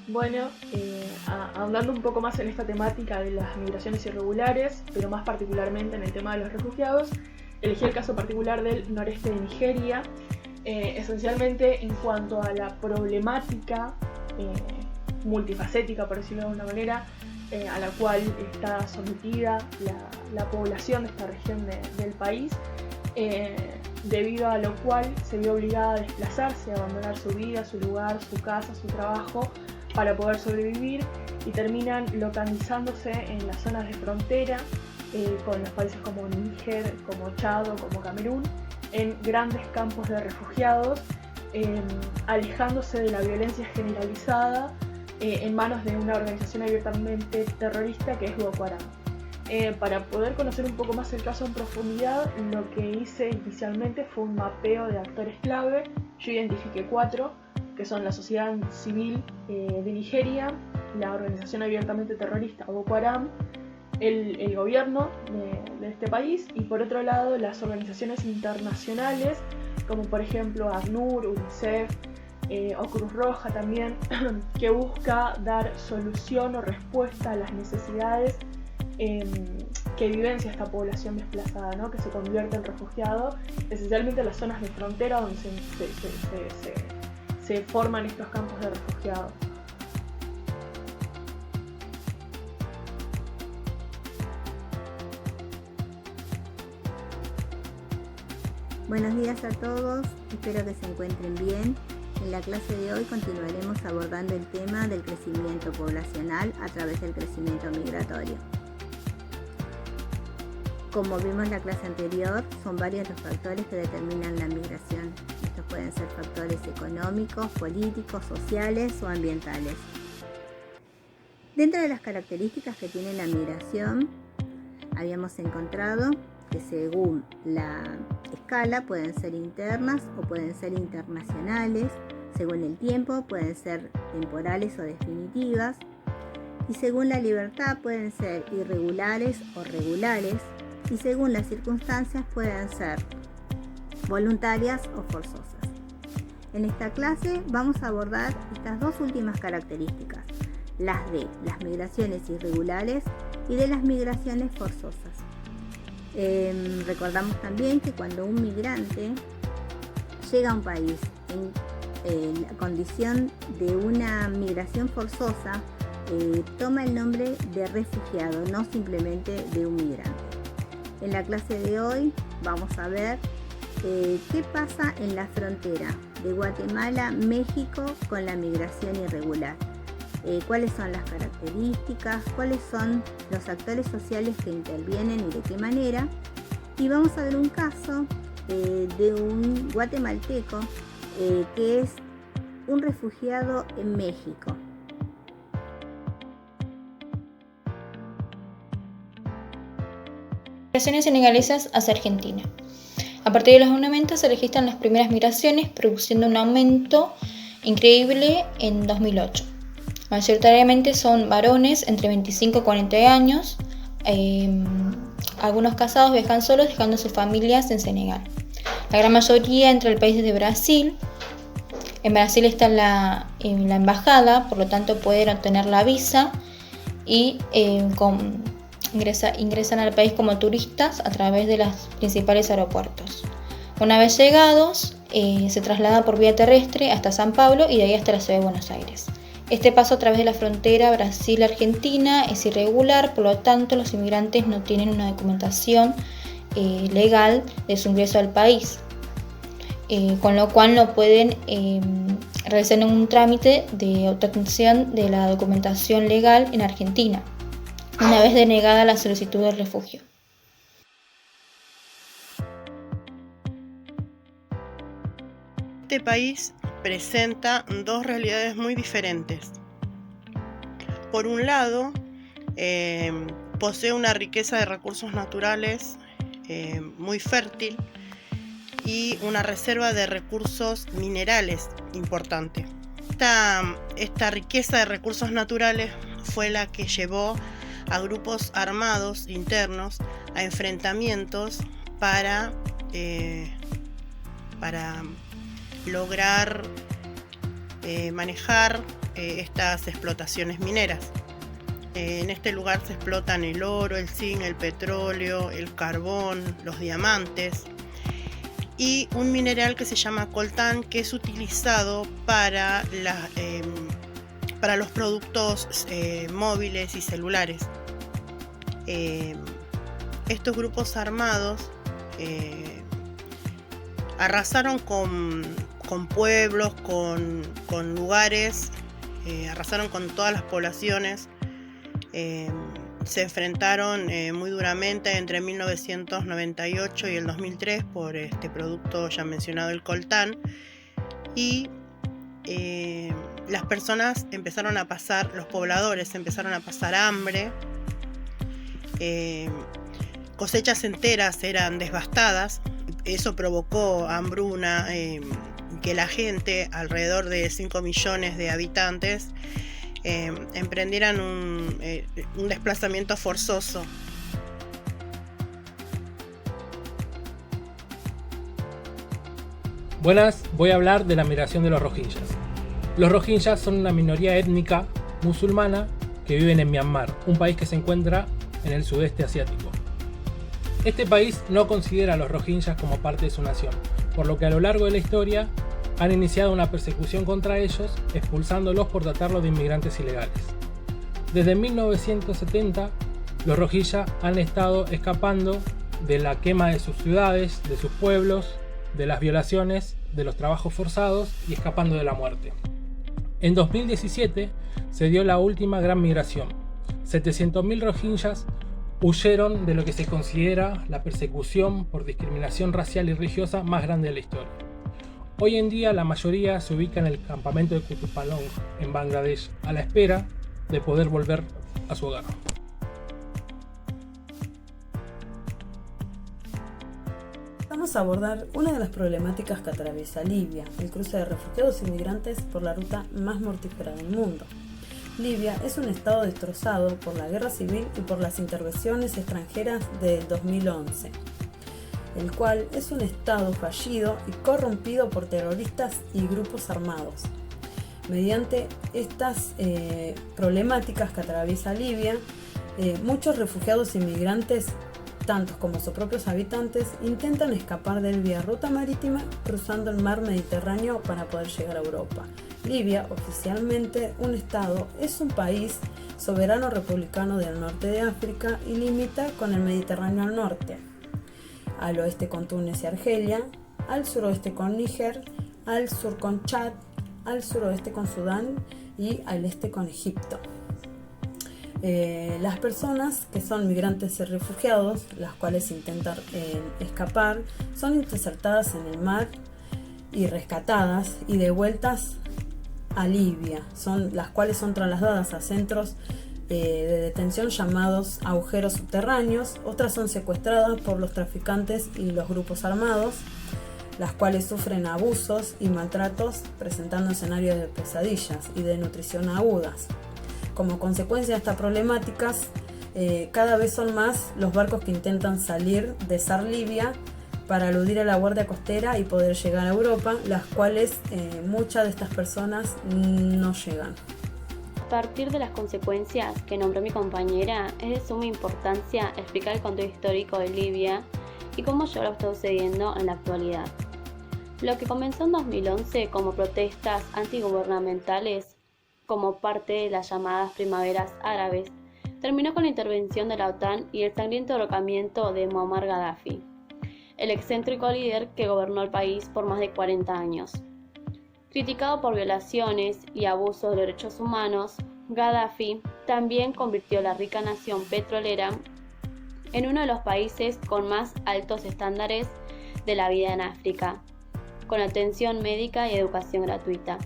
Bueno, ahondando un poco más en esta temática de las migraciones irregulares, pero más particularmente en el tema de los refugiados, elegí el caso particular del noreste de Nigeria, esencialmente en cuanto a la problemática multifacética, por decirlo de alguna manera, a la cual está sometida la población de esta región del país, debido a lo cual se vio obligada a desplazarse, a abandonar su vida, su lugar, su casa, su trabajo, para poder sobrevivir, y terminan localizándose en las zonas de frontera con los países como Níger, como Chad o como Camerún, en grandes campos de refugiados, alejándose de la violencia generalizada en manos de una organización abiertamente terrorista que es Boko Haram. Para poder conocer un poco más el caso en profundidad, lo que hice inicialmente fue un mapeo de actores clave. Yo identifiqué 4, que son la sociedad civil de Nigeria, la organización abiertamente terrorista Boko Haram, el gobierno de este país, y por otro lado las organizaciones internacionales como por ejemplo ACNUR, UNICEF o Cruz Roja también, que busca dar solución o respuesta a las necesidades que vivencia esta población desplazada, ¿no? Que se convierte en refugiado, esencialmente en las zonas de frontera donde se forman estos campos de refugiados. Buenos días a todos, espero que se encuentren bien. En la clase de hoy continuaremos abordando el tema del crecimiento poblacional a través del crecimiento migratorio. Como vimos en la clase anterior, son varios los factores que determinan la migración. Estos pueden ser factores económicos, políticos, sociales o ambientales. Dentro de las características que tiene la migración, habíamos encontrado que según la escala pueden ser internas o pueden ser internacionales, según el tiempo pueden ser temporales o definitivas, y según la libertad pueden ser irregulares o regulares, y según las circunstancias pueden ser voluntarias o forzosas. En esta clase vamos a abordar estas dos últimas características, las de las migraciones irregulares y de las migraciones forzosas. Recordamos también que cuando un migrante llega a un país en la condición de una migración forzosa, toma el nombre de refugiado, no simplemente de un migrante. En la clase de hoy vamos a ver qué pasa en la frontera de Guatemala-México con la migración irregular. Cuáles son las características, cuáles son los actores sociales que intervienen y de qué manera. Y vamos a ver un caso de un guatemalteco que es un refugiado en México. Migraciones senegalesas hacia Argentina. A partir de los 90 se registran las primeras migraciones, produciendo un aumento increíble en 2008. Mayoritariamente son varones entre 25 y 40 años. Algunos casados viajan solos dejando sus familias en Senegal. La gran mayoría entra al país desde Brasil. En Brasil está la embajada, por lo tanto pueden obtener la visa y ingresan al país como turistas a través de los principales aeropuertos. Una vez llegados, se trasladan por vía terrestre hasta San Pablo y de ahí hasta la ciudad de Buenos Aires. Este paso a través de la frontera Brasil-Argentina es irregular, por lo tanto los inmigrantes no tienen una documentación legal de su ingreso al país, con lo cual no pueden realizar un trámite de obtención de la documentación legal en Argentina, una vez denegada la solicitud de refugio. Este país presenta dos realidades muy diferentes. Por un lado, posee una riqueza de recursos naturales muy fértil y una reserva de recursos minerales importante. Esta riqueza de recursos naturales fue la que llevó a grupos armados internos a enfrentamientos para lograr manejar estas explotaciones mineras. En este lugar se explotan el oro, el zinc, el petróleo, el carbón, los diamantes y un mineral que se llama coltán, que es utilizado para los productos móviles y celulares. Estos grupos armados arrasaron con pueblos, con lugares, arrasaron con todas las poblaciones. Se enfrentaron muy duramente entre 1998 y el 2003 por este producto ya mencionado, el coltán, y las personas empezaron a pasar, los pobladores empezaron a pasar hambre, cosechas enteras eran devastadas. Eso provocó hambruna, que la gente, alrededor de 5 millones de habitantes, emprendieran un desplazamiento forzoso. Buenas, voy a hablar de la migración de los rohingyas. Los rohingyas son una minoría étnica musulmana que viven en Myanmar, un país que se encuentra en el sudeste asiático. Este país no considera a los rohingyas como parte de su nación, por lo que a lo largo de la historia han iniciado una persecución contra ellos, expulsándolos por tratarlos de inmigrantes ilegales. Desde 1970, los rohingya han estado escapando de la quema de sus ciudades, de sus pueblos, de las violaciones, de los trabajos forzados y escapando de la muerte. En 2017 se dio la última gran migración. 700.000 rohingyas huyeron de lo que se considera la persecución por discriminación racial y religiosa más grande de la historia. Hoy en día la mayoría se ubica en el campamento de Kutupalong, en Bangladesh, a la espera de poder volver a su hogar. Vamos a abordar una de las problemáticas que atraviesa Libia, el cruce de refugiados y migrantes por la ruta más mortífera del mundo. Libia es un estado destrozado por la guerra civil y por las intervenciones extranjeras del 2011. El cual es un estado fallido y corrompido por terroristas y grupos armados. Mediante estas problemáticas que atraviesa Libia, muchos refugiados y migrantes, tantos como sus propios habitantes, intentan escapar de él vía ruta marítima, cruzando el mar Mediterráneo para poder llegar a Europa. Libia, oficialmente un estado, es un país soberano republicano del norte de África y limita con el Mediterráneo al norte. Al oeste con Túnez y Argelia, al suroeste con Níger, al sur con Chad, al suroeste con Sudán y al este con Egipto. Las personas que son migrantes y refugiados, las cuales intentan escapar, son interceptadas en el mar y rescatadas y devueltas a Libia, las cuales son trasladadas a centros de detención llamados agujeros subterráneos. Otras son secuestradas por los traficantes y los grupos armados, las cuales sufren abusos y maltratos, presentando escenarios de pesadillas y de nutrición agudas. Como consecuencia de estas problemáticas, cada vez son más los barcos que intentan salir de SAR Libia para aludir a la guardia costera y poder llegar a Europa, las cuales muchas de estas personas no llegan. A partir de las consecuencias que nombró mi compañera, es de suma importancia explicar el contexto histórico de Libia y cómo ya lo está sucediendo en la actualidad. Lo que comenzó en 2011 como protestas antigubernamentales, como parte de las llamadas primaveras árabes, terminó con la intervención de la OTAN y el sangriento derrocamiento de Muammar Gaddafi, el excéntrico líder que gobernó el país por más de 40 años. Criticado por violaciones y abusos de derechos humanos, Gaddafi también convirtió la rica nación petrolera en uno de los países con más altos estándares de la vida en África, con atención médica y educación gratuita.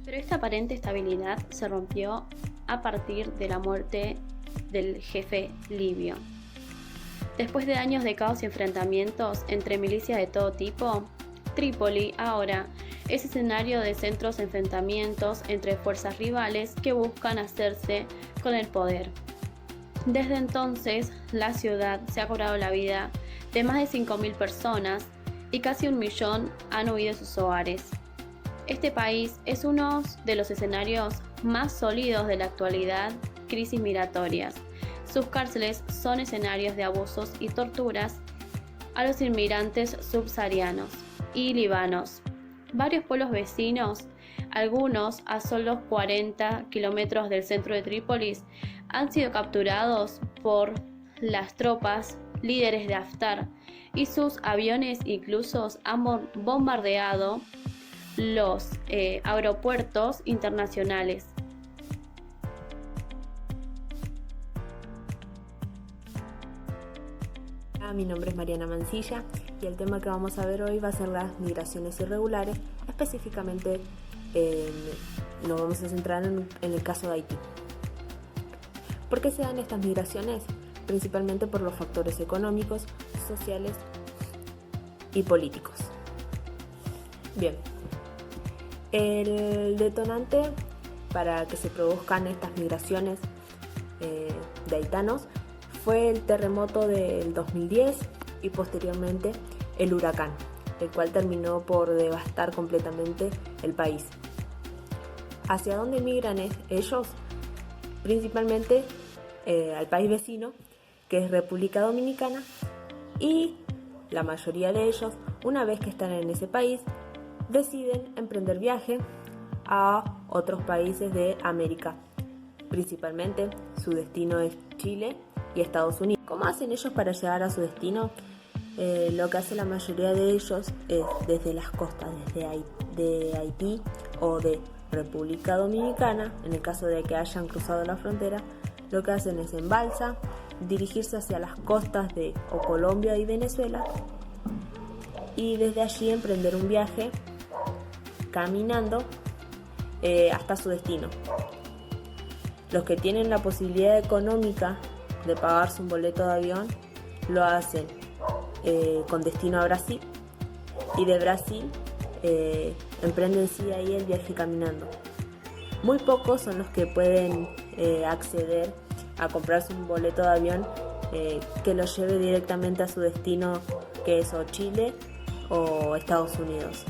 Pero esta aparente estabilidad se rompió a partir de la muerte del jefe libio. Después de años de caos y enfrentamientos entre milicias de todo tipo, Trípoli ahora es escenario de centros de enfrentamientos entre fuerzas rivales que buscan hacerse con el poder. Desde entonces, la ciudad se ha cobrado la vida de más de 5.000 personas y casi 1 millón han huido de sus hogares. Este país es uno de los escenarios más sólidos de la actualidad crisis migratorias. Sus cárceles son escenarios de abusos y torturas a los inmigrantes subsaharianos y libanos. Varios pueblos vecinos, algunos a solo 40 kilómetros del centro de Trípolis, han sido capturados por las tropas líderes de Haftar y sus aviones incluso han bombardeado los aeropuertos internacionales. Mi nombre es Mariana Mancilla y el tema que vamos a ver hoy va a ser las migraciones irregulares. Específicamente nos vamos a centrar en el caso de Haití. ¿Por qué se dan estas migraciones? Principalmente por los factores económicos, sociales y políticos. Bien, el detonante para que se produzcan estas migraciones de haitianos fue el terremoto del 2010 y posteriormente el huracán, el cual terminó por devastar completamente el país. ¿Hacia dónde migran ellos? Principalmente al país vecino, que es República Dominicana, y la mayoría de ellos, una vez que están en ese país, deciden emprender viaje a otros países de América. Principalmente su destino es Chile y Estados Unidos. ¿Cómo hacen ellos para llegar a su destino? Lo que hace la mayoría de ellos es desde las costas, de Haití o de República Dominicana, en el caso de que hayan cruzado la frontera, lo que hacen es en balsa dirigirse hacia las costas de Colombia y Venezuela y desde allí emprender un viaje caminando hasta su destino. Los que tienen la posibilidad económica de pagarse un boleto de avión lo hacen con destino a Brasil y de Brasil emprenden sí ahí el viaje caminando. Muy pocos son los que pueden acceder a comprarse un boleto de avión que los lleve directamente a su destino, que es o Chile o Estados Unidos.